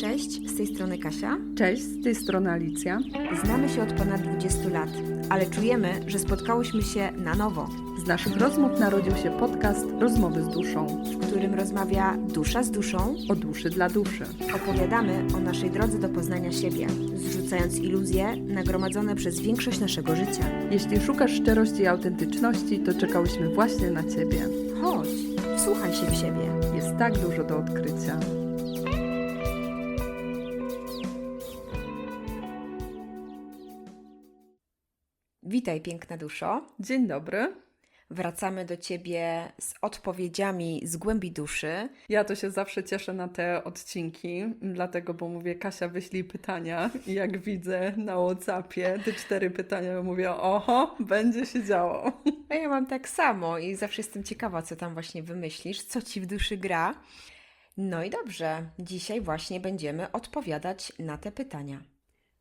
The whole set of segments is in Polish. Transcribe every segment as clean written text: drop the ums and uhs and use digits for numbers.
Cześć, z tej strony Kasia. Cześć, z tej strony Alicja. Znamy się od ponad 20 lat, ale czujemy, że spotkałyśmy się na nowo, Z naszych rozmów narodził się podcast Rozmowy z duszą. w którym rozmawia dusza z duszą. O duszy dla duszy. Opowiadamy o naszej drodze do poznania siebie, zrzucając iluzje nagromadzone przez większość naszego życia. Jeśli szukasz szczerości i autentyczności, to czekałyśmy właśnie na Ciebie. Chodź, wsłuchaj się w siebie. Jest tak dużo do odkrycia. Witaj, piękna duszo. Dzień dobry. Wracamy do Ciebie z odpowiedziami z głębi duszy. Ja to się zawsze cieszę na te odcinki, dlatego, bo mówię, Kasia, wyślij pytania i jak widzę na WhatsAppie te 4 pytania, mówię, oho, będzie się działo. A ja mam tak samo i zawsze jestem ciekawa, co tam właśnie wymyślisz, co Ci w duszy gra. No i dobrze, dzisiaj właśnie będziemy odpowiadać na te pytania.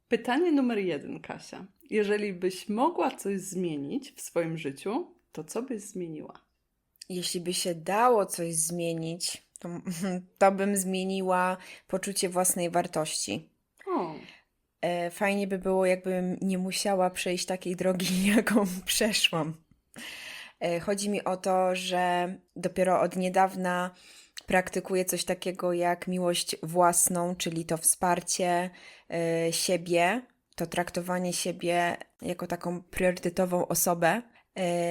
Pytanie numer 1, Kasia. Jeżeli byś mogła coś zmienić w swoim życiu, to co byś zmieniła? Jeśli by się dało coś zmienić, to bym zmieniła poczucie własnej wartości. O, Fajnie by było, jakbym nie musiała przejść takiej drogi, jaką przeszłam. Chodzi mi o to, że dopiero od niedawna praktykuję coś takiego jak miłość własną, czyli to wsparcie siebie, to traktowanie siebie jako taką priorytetową osobę.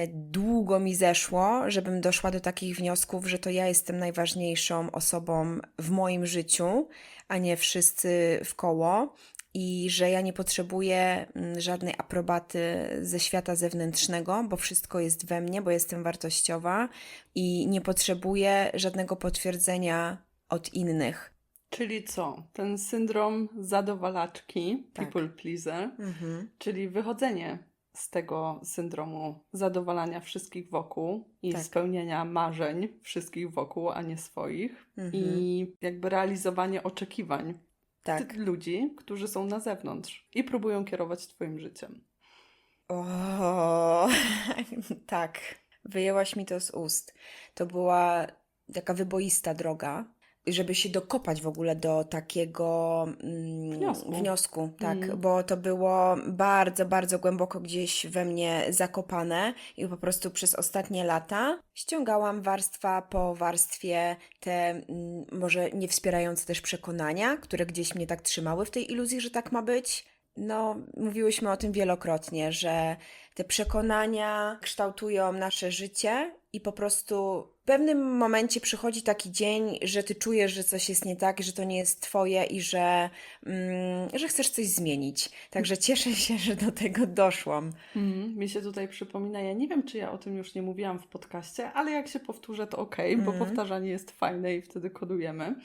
Długo mi zeszło, żebym doszła do takich wniosków, że to ja jestem najważniejszą osobą w moim życiu, a nie wszyscy wkoło. I że ja nie potrzebuję żadnej aprobaty ze świata zewnętrznego, bo wszystko jest we mnie, bo jestem wartościowa i nie potrzebuję żadnego potwierdzenia od innych. czyli co? Ten syndrom zadowalaczki, Tak. people pleaser, czyli wychodzenie z tego syndromu zadowalania wszystkich wokół i Tak. spełniania marzeń wszystkich wokół, a nie swoich i jakby realizowanie oczekiwań Tak. tych ludzi, którzy są na zewnątrz i próbują kierować Twoim życiem. O, tak. Wyjęłaś mi to z ust. To była taka wyboista droga, żeby się dokopać w ogóle do takiego wniosku, tak, bo to było bardzo, bardzo głęboko gdzieś we mnie zakopane i po prostu przez ostatnie lata ściągałam warstwa po warstwie te może nie wspierające też przekonania, które gdzieś mnie tak trzymały w tej iluzji, że tak ma być. No, mówiłyśmy o tym wielokrotnie, że te przekonania kształtują nasze życie i po prostu w pewnym momencie przychodzi taki dzień, że ty czujesz, że coś jest nie tak, że to nie jest twoje i że chcesz coś zmienić. Także cieszę się, że do tego doszłam. Mi się tutaj przypomina, ja nie wiem, czy ja o tym już nie mówiłam w podcaście, ale jak się powtórzę, to okej, bo powtarzanie jest fajne i wtedy kodujemy.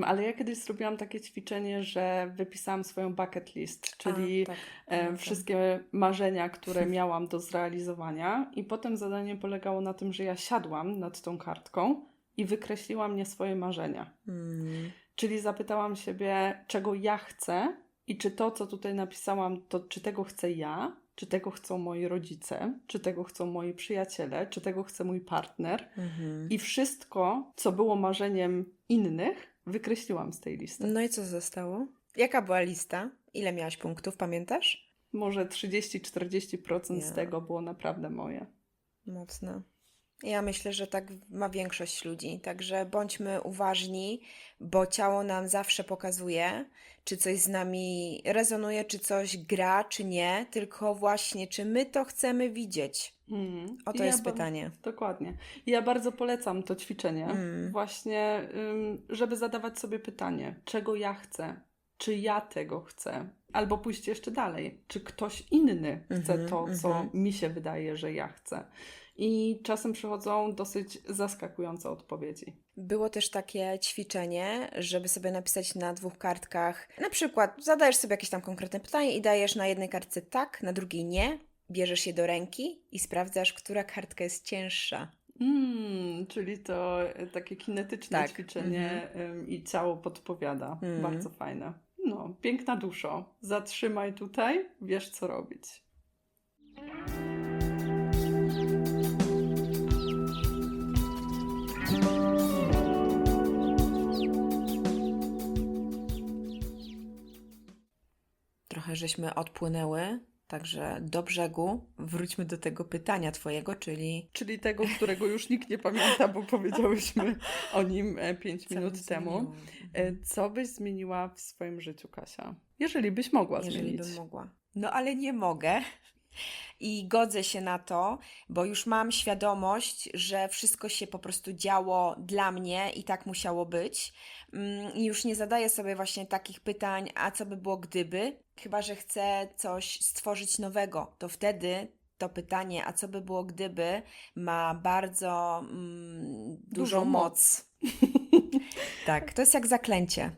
Ale ja kiedyś zrobiłam takie ćwiczenie, że wypisałam swoją bucket list, czyli tak, wszystkie marzenia, które miałam do zrealizowania i potem zadanie polegało na tym, że ja siadłam nad tą kartką i wykreśliłam nie swoje marzenia. Czyli zapytałam siebie, czego ja chcę i czy to, co tutaj napisałam, to czy tego chcę ja, czy tego chcą moi rodzice, czy tego chcą moi przyjaciele, czy tego chce mój partner. I wszystko, co było marzeniem innych, wykreśliłam z tej listy. No i co zostało? Jaka była lista? Ile miałaś punktów, pamiętasz? Może 30-40% z tego było naprawdę moje. Mocno. Ja myślę, że tak ma większość ludzi, także bądźmy uważni, bo ciało nam zawsze pokazuje, czy coś z nami rezonuje, czy coś gra, czy nie, tylko właśnie, czy my to chcemy widzieć. Oto jest pytanie. Dokładnie. Ja bardzo polecam to ćwiczenie, właśnie, żeby zadawać sobie pytanie, czego ja chcę, czy ja tego chcę, albo pójść jeszcze dalej, czy ktoś inny chce to, co mi się wydaje, że ja chcę. I czasem przychodzą dosyć zaskakujące odpowiedzi. Było też takie ćwiczenie, żeby sobie napisać na 2 kartkach, na przykład zadajesz sobie jakieś tam konkretne pytanie i dajesz na jednej kartce tak, na drugiej nie, bierzesz je do ręki i sprawdzasz, która kartka jest cięższa. Czyli to takie kinetyczne ćwiczenie i ciało podpowiada. Bardzo fajne. No, piękna duszo. Zatrzymaj tutaj, wiesz co robić. trochę żeśmy odpłynęły, także do brzegu. Wróćmy do tego pytania twojego, Czyli tego, którego już nikt nie pamięta, bo powiedziałyśmy o nim 5 Co minut bym temu. zmieniła? Co byś zmieniła w swoim życiu, Kasia? Jeżeli byś mogła Jeżeli zmienić. bym mogła. No ale nie mogę. I godzę się na to, bo już mam świadomość, że wszystko się po prostu działo dla mnie i tak musiało być. I już nie zadaję sobie właśnie takich pytań, a co by było gdyby? Chyba że chcę coś stworzyć nowego, to wtedy to pytanie, a co by było gdyby, ma bardzo dużą moc. Tak, to jest jak zaklęcie.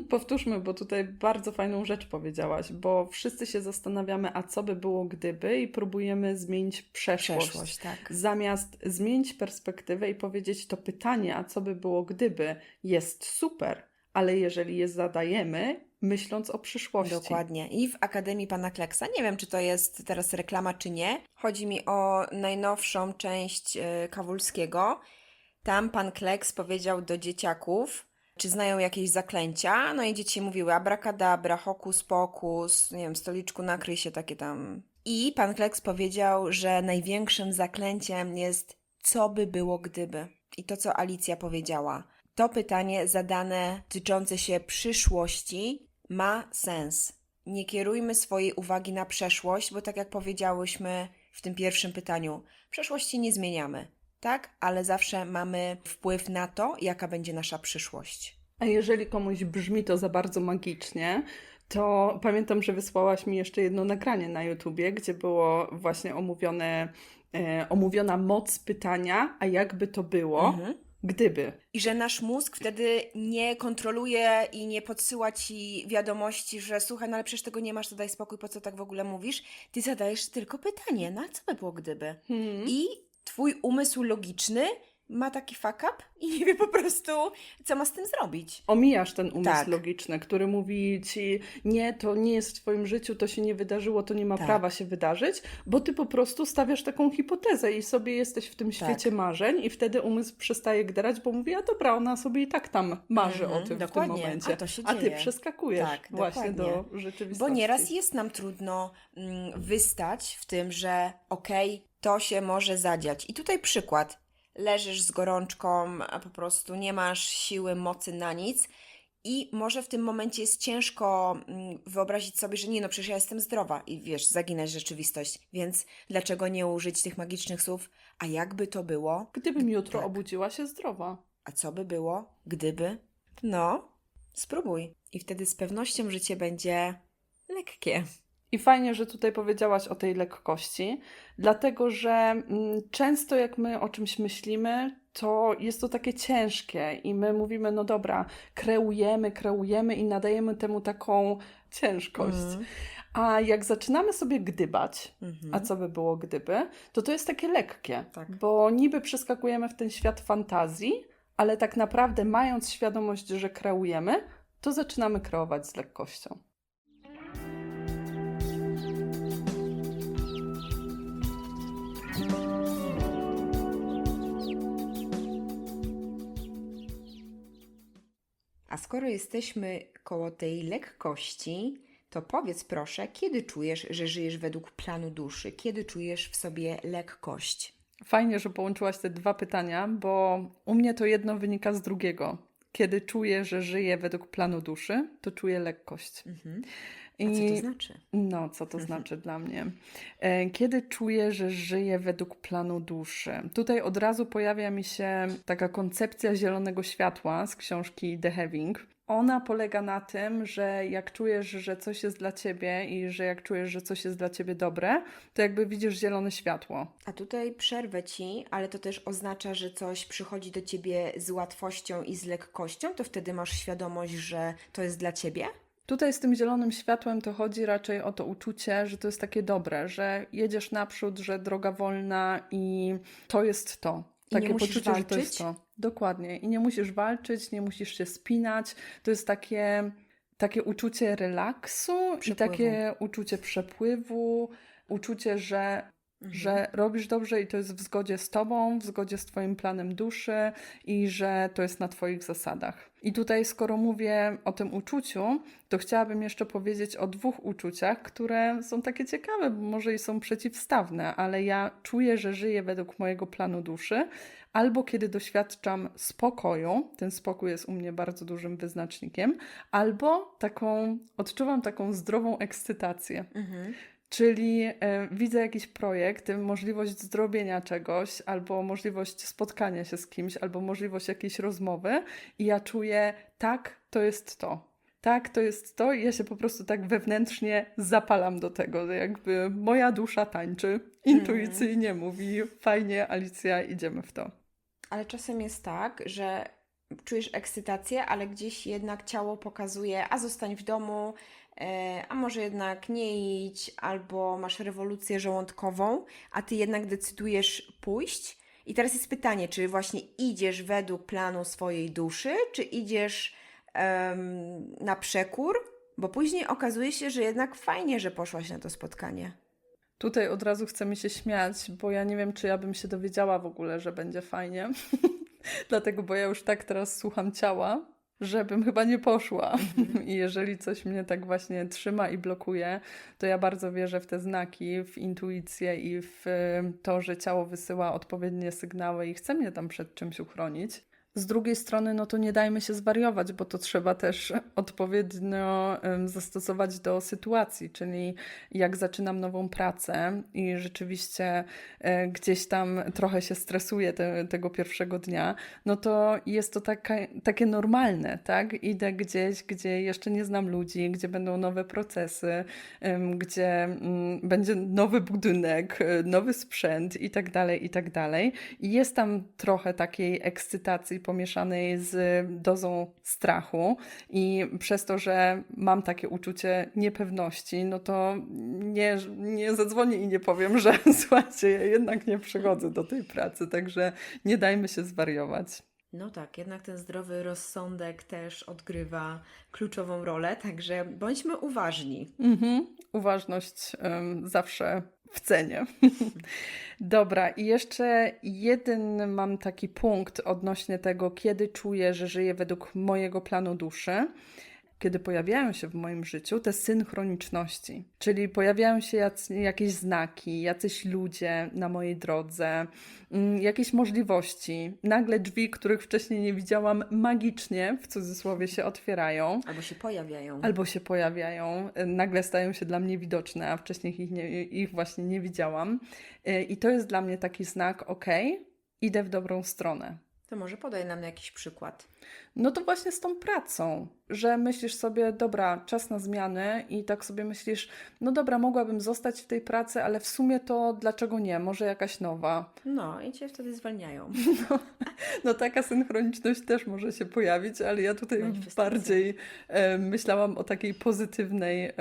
Powtórzmy, bo tutaj bardzo fajną rzecz powiedziałaś, bo wszyscy się zastanawiamy, a co by było gdyby i próbujemy zmienić przeszłość. Tak. Zamiast zmienić perspektywę i powiedzieć to pytanie, a co by było gdyby, jest super, ale jeżeli je zadajemy, myśląc o przyszłości. Dokładnie. I w Akademii Pana Kleksa, nie wiem, czy to jest teraz reklama, czy nie, chodzi mi o najnowszą część Kawulskiego. Tam Pan Kleks powiedział do dzieciaków, czy znają jakieś zaklęcia, no i dzieci mówiły abracadabra, hokus pokus, nie wiem, stoliczku nakryj się, takie tam. I Pan Kleks powiedział, że największym zaklęciem jest co by było gdyby. I to, co Alicja powiedziała. To pytanie zadane tyczące się przyszłości ma sens. Nie kierujmy swojej uwagi na przeszłość, bo tak jak powiedziałyśmy w tym pierwszym pytaniu, przeszłości nie zmieniamy, tak? Ale zawsze mamy wpływ na to, jaka będzie nasza przyszłość. A jeżeli komuś brzmi to za bardzo magicznie, to pamiętam, że wysłałaś mi jeszcze jedno nagranie na YouTubie, gdzie było właśnie omówiona moc pytania, a jakby to było, gdyby. I że nasz mózg wtedy nie kontroluje i nie podsyła ci wiadomości, że słuchaj, no ale przecież tego nie masz, to daj spokój, po co tak w ogóle mówisz? Ty zadajesz tylko pytanie, no a co by było gdyby? I twój umysł logiczny ma taki fuck up i nie wie po prostu, co ma z tym zrobić. Omijasz ten umysł Tak. logiczny, który mówi ci, nie, to nie jest w twoim życiu, to się nie wydarzyło, to nie ma Tak. prawa się wydarzyć, bo ty po prostu stawiasz taką hipotezę i sobie jesteś w tym świecie marzeń i wtedy umysł przestaje gderać, bo mówi, a dobra, ona sobie i tak tam marzy o tym dokładnie. w tym momencie. A to się A ty dzieje. przeskakujesz Tak, właśnie dokładnie. do rzeczywistości. Bo nieraz jest nam trudno wystać w tym, że okej, to się może zadziać. I tutaj przykład. Leżysz z gorączką, a po prostu nie masz siły, mocy na nic i może w tym momencie jest ciężko wyobrazić sobie, że nie, no przecież ja jestem zdrowa i wiesz, zaginać rzeczywistość. Więc dlaczego nie użyć tych magicznych słów? A jakby to było? Gdybym jutro obudziła się zdrowa. A co by było, gdyby? No, spróbuj. I wtedy z pewnością życie będzie lekkie. I fajnie, że tutaj powiedziałaś o tej lekkości, dlatego że często jak my o czymś myślimy, to jest to takie ciężkie i my mówimy, no dobra, kreujemy i nadajemy temu taką ciężkość. A jak zaczynamy sobie gdybać, a co by było gdyby, to jest takie lekkie, bo niby przeskakujemy w ten świat fantazji, ale tak naprawdę mając świadomość, że kreujemy, to zaczynamy kreować z lekkością. A skoro jesteśmy koło tej lekkości, to powiedz proszę, kiedy czujesz, że żyjesz według planu duszy? Kiedy czujesz w sobie lekkość? Fajnie, że połączyłaś te dwa pytania, bo u mnie to jedno wynika z drugiego. Kiedy czuję, że żyję według planu duszy, to czuję lekkość. A co to znaczy? No, co to znaczy dla mnie? Kiedy czuję, że żyję według planu duszy? Tutaj od razu pojawia mi się taka koncepcja zielonego światła z książki The Having. Ona polega na tym, że jak czujesz, że coś jest dla ciebie i że jak czujesz, że coś jest dla ciebie dobre, to jakby widzisz zielone światło. A tutaj przerwę ci, ale to też oznacza, że coś przychodzi do ciebie z łatwością i z lekkością, to wtedy masz świadomość, że to jest dla ciebie? Tutaj z tym zielonym światłem to chodzi raczej o to uczucie, że to jest takie dobre, że jedziesz naprzód, że droga wolna i to jest to. I nie Takie musisz poczucie, że to walczyć? jest to. Dokładnie. I nie musisz walczyć, nie musisz się spinać. To jest takie uczucie relaksu i Przepływu. takie uczucie przepływu, uczucie, że że robisz dobrze i to jest w zgodzie z tobą, w zgodzie z twoim planem duszy i że to jest na twoich zasadach. I tutaj, skoro mówię o tym uczuciu, to chciałabym jeszcze powiedzieć o 2 uczuciach, które są takie ciekawe, bo może i są przeciwstawne, ale ja czuję, że żyję według mojego planu duszy, albo kiedy doświadczam spokoju, ten spokój jest u mnie bardzo dużym wyznacznikiem, albo odczuwam taką zdrową ekscytację. Czyli widzę jakiś projekt, możliwość zrobienia czegoś, albo możliwość spotkania się z kimś, albo możliwość jakiejś rozmowy i ja czuję, tak, to jest to. Tak, to jest to i ja się po prostu tak wewnętrznie zapalam do tego, jakby moja dusza tańczy, intuicyjnie mówi, fajnie, Alicja, idziemy w to. Ale czasem jest tak, że czujesz ekscytację, ale gdzieś jednak ciało pokazuje, a zostań w domu, a może jednak nie idź, albo masz rewolucję żołądkową, a ty jednak decydujesz pójść. I teraz jest pytanie, czy właśnie idziesz według planu swojej duszy, czy idziesz na przekór, bo później okazuje się, że jednak fajnie, że poszłaś na to spotkanie. Tutaj od razu chce mi się śmiać, bo ja nie wiem, czy ja bym się dowiedziała w ogóle, że będzie fajnie. Dlatego, bo ja już tak teraz słucham ciała, żebym chyba nie poszła. I jeżeli coś mnie tak właśnie trzyma i blokuje, to ja bardzo wierzę w te znaki, w intuicję i w to, że ciało wysyła odpowiednie sygnały i chce mnie tam przed czymś uchronić. Z drugiej strony, no to nie dajmy się zwariować, bo to trzeba też odpowiednio zastosować do sytuacji, czyli jak zaczynam nową pracę i rzeczywiście gdzieś tam trochę się stresuję tego pierwszego dnia, no to jest to takie normalne, tak? Idę gdzieś, gdzie jeszcze nie znam ludzi, gdzie będą nowe procesy, gdzie będzie nowy budynek, nowy sprzęt i tak dalej, i tak dalej. I jest tam trochę takiej ekscytacji pomieszanej z dozą strachu i przez to, że mam takie uczucie niepewności, no to nie zadzwonię i nie powiem, że słuchajcie, ja jednak nie przychodzę do tej pracy, także nie dajmy się zwariować. No tak, jednak ten zdrowy rozsądek też odgrywa kluczową rolę, także bądźmy uważni. Uważność zawsze w cenie. Dobra, i jeszcze jeden mam taki punkt odnośnie tego, kiedy czuję, że żyję według mojego planu duszy. Kiedy pojawiają się w moim życiu te synchroniczności, czyli pojawiają się jakieś znaki, jacyś ludzie na mojej drodze, jakieś możliwości, nagle drzwi, których wcześniej nie widziałam, magicznie, w cudzysłowie, się otwierają. Albo się pojawiają, nagle stają się dla mnie widoczne, a wcześniej ich właśnie nie widziałam. I to jest dla mnie taki znak, idę w dobrą stronę. To może podaj nam jakiś przykład. No to właśnie z tą pracą, że myślisz sobie, dobra, czas na zmiany i tak sobie myślisz, no dobra, mogłabym zostać w tej pracy, ale w sumie to dlaczego nie, może jakaś nowa. No i cię wtedy zwalniają. No taka synchroniczność też może się pojawić, ale ja tutaj bardziej myślałam o takiej pozytywnej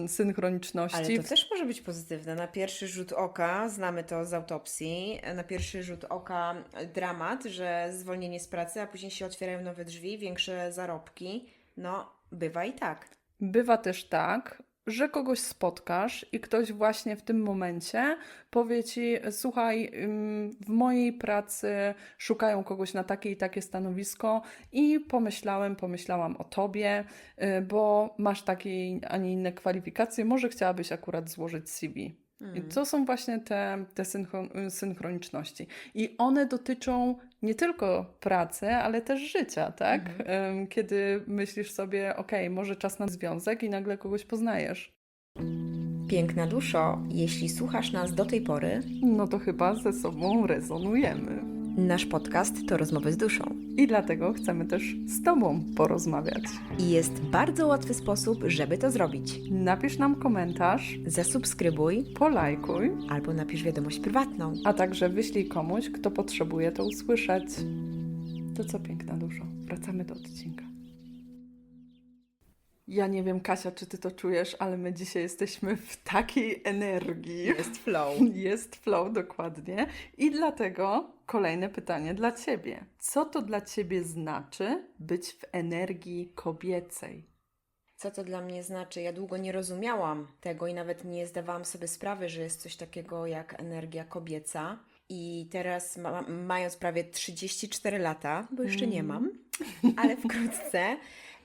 synchroniczności. Ale to też może być pozytywne. Na pierwszy rzut oka, znamy to z autopsji, na pierwszy rzut oka dramat, że zwolnienie z pracy, a później się otwierają nowe drzwi, większe zarobki. No, bywa i tak. Bywa też tak, że kogoś spotkasz i ktoś właśnie w tym momencie powie Ci, słuchaj, w mojej pracy szukają kogoś na takie i takie stanowisko i pomyślałam o Tobie, bo masz takie, a nie inne kwalifikacje, może chciałabyś akurat złożyć CV. I to są właśnie te synchroniczności. I one dotyczą nie tylko pracy, ale też życia, tak? Kiedy myślisz sobie, może czas na związek i nagle kogoś poznajesz. Piękna duszo, jeśli słuchasz nas do tej pory, no to chyba ze sobą rezonujemy. Nasz podcast to rozmowy z duszą. I dlatego chcemy też z Tobą porozmawiać. I jest bardzo łatwy sposób, żeby to zrobić. Napisz nam komentarz, zasubskrybuj, polajkuj, albo napisz wiadomość prywatną. A także wyślij komuś, kto potrzebuje to usłyszeć. To co, piękna duszo, wracamy do odcinka. Ja nie wiem, Kasia, czy Ty to czujesz, ale my dzisiaj jesteśmy w takiej energii. Jest flow. Jest flow, dokładnie. I dlatego kolejne pytanie dla Ciebie. Co to dla Ciebie znaczy być w energii kobiecej? Co to dla mnie znaczy? Ja długo nie rozumiałam tego i nawet nie zdawałam sobie sprawy, że jest coś takiego jak energia kobieca. I teraz, mając prawie 34 lata, bo jeszcze nie mam, ale wkrótce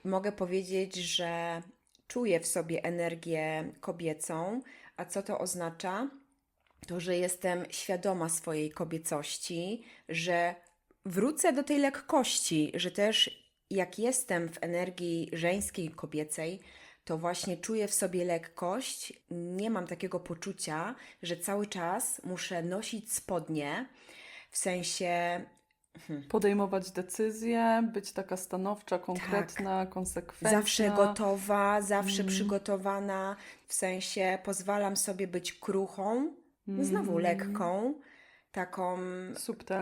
mogę powiedzieć, że czuję w sobie energię kobiecą. A co to oznacza? To, że jestem świadoma swojej kobiecości, że wrócę do tej lekkości, że też jak jestem w energii żeńskiej, kobiecej, to właśnie czuję w sobie lekkość. Nie mam takiego poczucia, że cały czas muszę nosić spodnie, w sensie Podejmować decyzje, być taka stanowcza, konkretna, konsekwentna. zawsze gotowa, zawsze przygotowana, w sensie pozwalam sobie być kruchą, znowu lekką, taką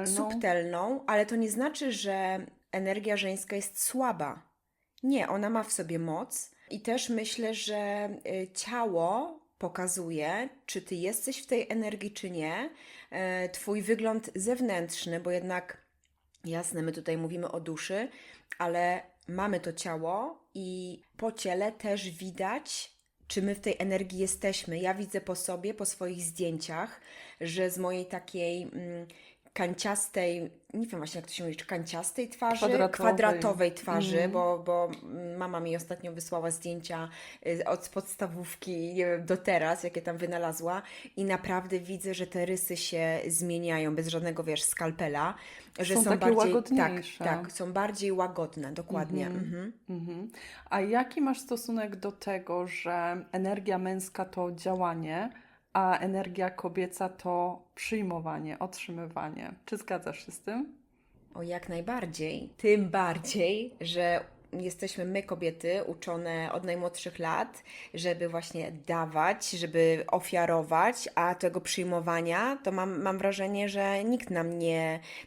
subtelną, ale to nie znaczy, że energia żeńska jest słaba. Nie, ona ma w sobie moc i też myślę, że ciało pokazuje, czy ty jesteś w tej energii, czy nie. Twój wygląd zewnętrzny, bo jednak jasne, my tutaj mówimy o duszy, ale mamy to ciało i po ciele też widać, czy my w tej energii jesteśmy. Ja widzę po sobie, po swoich zdjęciach, że z mojej takiej kanciastej, nie wiem właśnie jak to się mówi, czy kanciastej twarzy, kwadratowej twarzy, bo mama mi ostatnio wysłała zdjęcia od podstawówki, nie wiem, do teraz, jakie tam wynalazła i naprawdę widzę, że te rysy się zmieniają bez żadnego, wiesz, skalpela, że Są takie bardziej, łagodniejsze. tak, są bardziej łagodne, dokładnie. A jaki masz stosunek do tego, że energia męska to działanie, a energia kobieca to przyjmowanie, otrzymywanie? Czy zgadzasz się z tym? O, jak najbardziej. Tym bardziej, że jesteśmy my, kobiety, uczone od najmłodszych lat, żeby właśnie dawać, żeby ofiarować, a tego przyjmowania, to mam wrażenie, że nikt nam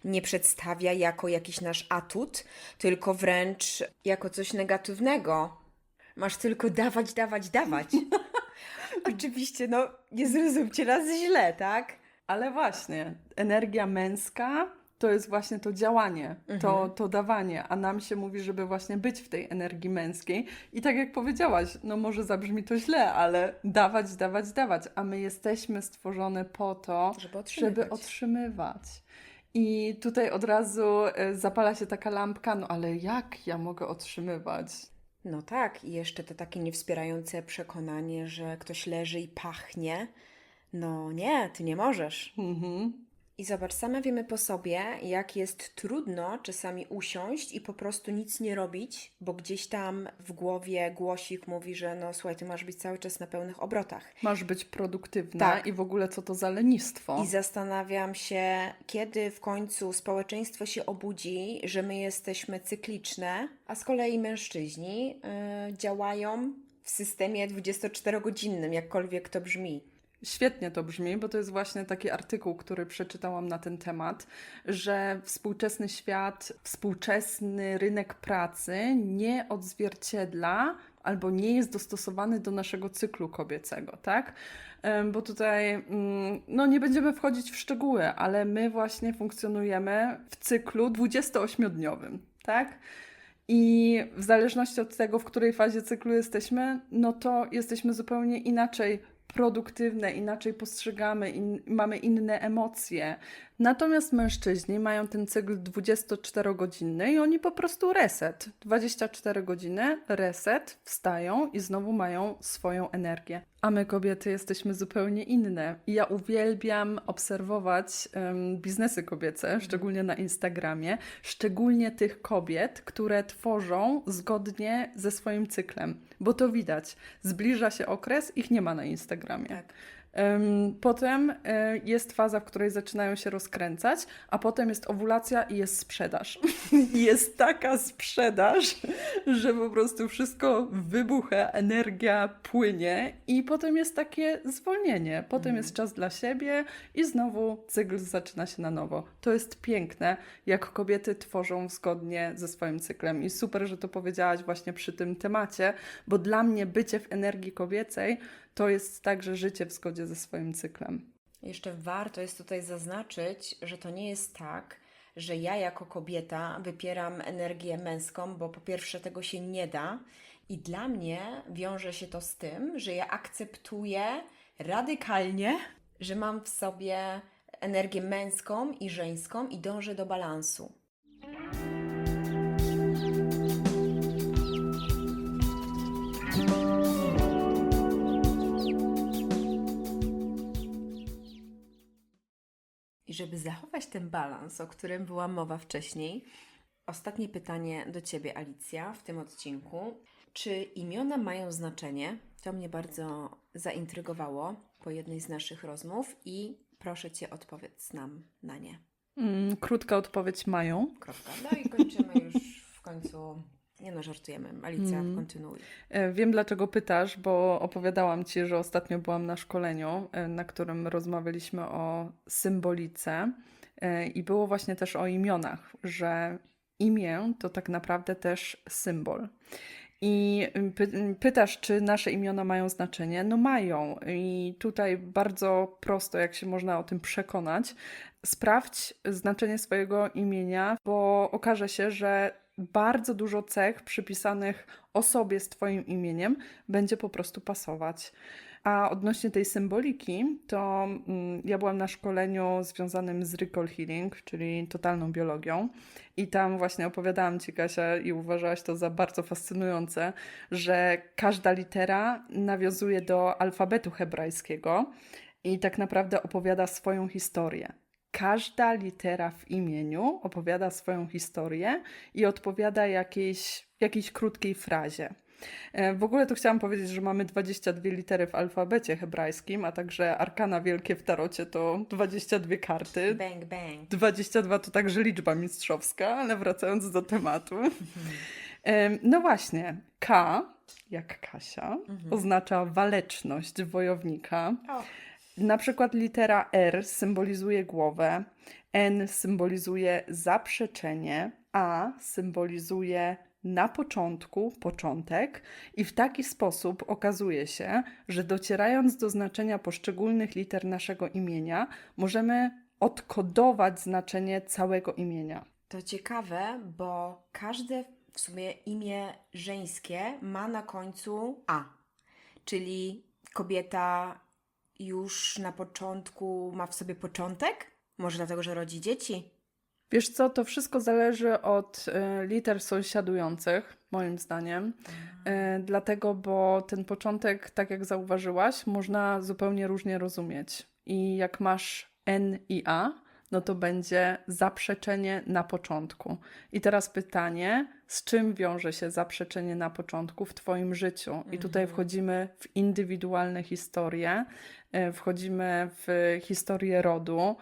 nie przedstawia jako jakiś nasz atut, tylko wręcz jako coś negatywnego. Masz tylko dawać, dawać, dawać. Oczywiście, no nie zrozumcie nas źle, tak? Ale właśnie, energia męska to jest właśnie to działanie, to dawanie, a nam się mówi, żeby właśnie być w tej energii męskiej. I tak jak powiedziałaś, no może zabrzmi to źle, ale dawać, dawać, dawać, a my jesteśmy stworzone po to, żeby otrzymywać. I tutaj od razu zapala się taka lampka, no ale jak ja mogę otrzymywać? No tak, i jeszcze to takie niewspierające przekonanie, że ktoś leży i pachnie. No nie, ty nie możesz. I zobacz, same wiemy po sobie, jak jest trudno czasami usiąść i po prostu nic nie robić, bo gdzieś tam w głowie głosik mówi, że no słuchaj, ty masz być cały czas na pełnych obrotach. Masz być produktywna i w ogóle co to za lenistwo. I zastanawiam się, kiedy w końcu społeczeństwo się obudzi, że my jesteśmy cykliczne, a z kolei mężczyźni działają w systemie 24-godzinnym, jakkolwiek to brzmi. Świetnie to brzmi, bo to jest właśnie taki artykuł, który przeczytałam na ten temat, że współczesny świat, współczesny rynek pracy nie odzwierciedla albo nie jest dostosowany do naszego cyklu kobiecego, tak? Bo tutaj no nie będziemy wchodzić w szczegóły, ale my właśnie funkcjonujemy w cyklu 28-dniowym, tak? I w zależności od tego, w której fazie cyklu jesteśmy, no to jesteśmy zupełnie inaczej produktywne, inaczej postrzegamy, mamy inne emocje. Natomiast mężczyźni mają ten cykl 24-godzinny i oni po prostu reset. 24 godziny, reset, wstają i znowu mają swoją energię. A my kobiety jesteśmy zupełnie inne. I ja uwielbiam obserwować biznesy kobiece, szczególnie na Instagramie, szczególnie tych kobiet, które tworzą zgodnie ze swoim cyklem. Bo to widać, zbliża się okres, ich nie ma na Instagramie. Tak. Potem jest faza, w której zaczynają się rozkręcać, a potem jest owulacja i jest sprzedaż. I jest taka sprzedaż, że po prostu wszystko wybucha, energia płynie i potem jest takie zwolnienie. Potem jest czas dla siebie i znowu cykl zaczyna się na nowo. To jest piękne, jak kobiety tworzą zgodnie ze swoim cyklem. I super, że to powiedziałaś właśnie przy tym temacie, bo dla mnie bycie w energii kobiecej to jest także życie w zgodzie ze swoim cyklem. Jeszcze warto jest tutaj zaznaczyć, że to nie jest tak, że ja jako kobieta wypieram energię męską, bo po pierwsze tego się nie da I dla mnie wiąże się to z tym, że ja akceptuję radykalnie, że mam w sobie energię męską i żeńską i dążę do balansu. I żeby zachować ten balans, o którym była mowa wcześniej, ostatnie pytanie do Ciebie, Alicja, w tym odcinku. Czy imiona mają znaczenie? To mnie bardzo zaintrygowało po jednej z naszych rozmów i proszę Cię, odpowiedz nam na nie. Krótka odpowiedź mają. Kropka. No i kończymy już w końcu. Nie no, żartujemy. Alicja, kontynuuj. Wiem, dlaczego pytasz, bo opowiadałam Ci, że ostatnio byłam na szkoleniu, na którym rozmawialiśmy o symbolice i było właśnie też o imionach, że imię to tak naprawdę też symbol. I pytasz, czy nasze imiona mają znaczenie? No mają. I tutaj bardzo prosto, jak się można o tym przekonać, sprawdź znaczenie swojego imienia, bo okaże się, że bardzo dużo cech przypisanych osobie z Twoim imieniem będzie po prostu pasować. A odnośnie tej symboliki, to ja byłam na szkoleniu związanym z Recall Healing, czyli totalną biologią. I tam właśnie opowiadałam Ci, Kasia, i uważałaś to za bardzo fascynujące, że każda litera nawiązuje do alfabetu hebrajskiego i tak naprawdę opowiada swoją historię. Każda litera w imieniu opowiada swoją historię i odpowiada jakiejś krótkiej frazie. W ogóle to chciałam powiedzieć, że mamy 22 litery w alfabecie hebrajskim, a także arkana wielkie w tarocie to 22 karty. Bang, bang. 22 to także liczba mistrzowska, ale wracając do tematu. No właśnie, K, jak Kasia, oznacza waleczność wojownika. O. Na przykład litera R symbolizuje głowę, N symbolizuje zaprzeczenie, A symbolizuje na początku, początek i w taki sposób okazuje się, że docierając do znaczenia poszczególnych liter naszego imienia, możemy odkodować znaczenie całego imienia. To ciekawe, bo każde w sumie imię żeńskie ma na końcu A, czyli kobieta już na początku ma w sobie początek? Może dlatego, że rodzi dzieci? Wiesz co, to wszystko zależy od liter sąsiadujących, moim zdaniem. Dlatego, bo ten początek, tak jak zauważyłaś, można zupełnie różnie rozumieć. I jak masz N i A, no to będzie zaprzeczenie na początku. I teraz pytanie, z czym wiąże się zaprzeczenie na początku w Twoim życiu? I tutaj wchodzimy w indywidualne historie, wchodzimy w historię rodu,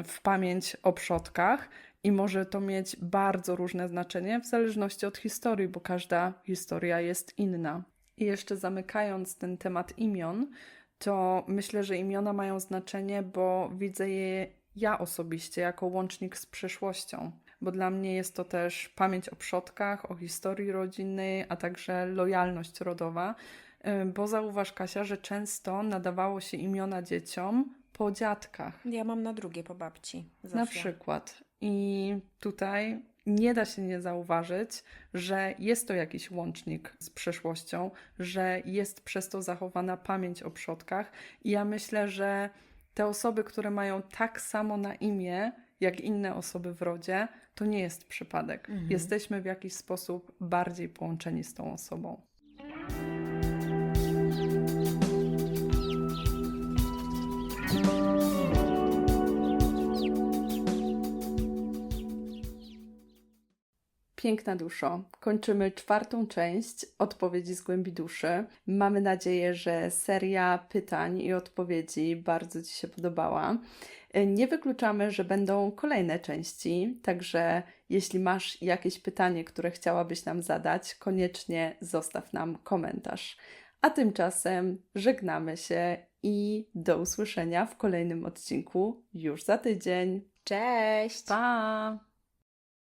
w pamięć o przodkach i może to mieć bardzo różne znaczenie w zależności od historii, bo każda historia jest inna. I jeszcze zamykając ten temat imion, to myślę, że imiona mają znaczenie, bo widzę je ja osobiście jako łącznik z przeszłością, bo dla mnie jest to też pamięć o przodkach, o historii rodzinnej, a także lojalność rodowa, bo zauważ, Kasia, że często nadawało się imiona dzieciom po dziadkach. Ja mam na drugie po babci. Zofia. Na przykład. I tutaj nie da się nie zauważyć, że jest to jakiś łącznik z przeszłością, że jest przez to zachowana pamięć o przodkach. I ja myślę, że te osoby, które mają tak samo na imię, jak inne osoby w rodzie, to nie jest przypadek. Jesteśmy w jakiś sposób bardziej połączeni z tą osobą. Piękna duszo, kończymy 4. część odpowiedzi z głębi duszy. Mamy nadzieję, że seria pytań i odpowiedzi bardzo Ci się podobała. Nie wykluczamy, że będą kolejne części, także jeśli masz jakieś pytanie, które chciałabyś nam zadać, koniecznie zostaw nam komentarz. A tymczasem żegnamy się i do usłyszenia w kolejnym odcinku już za tydzień. Cześć! Pa!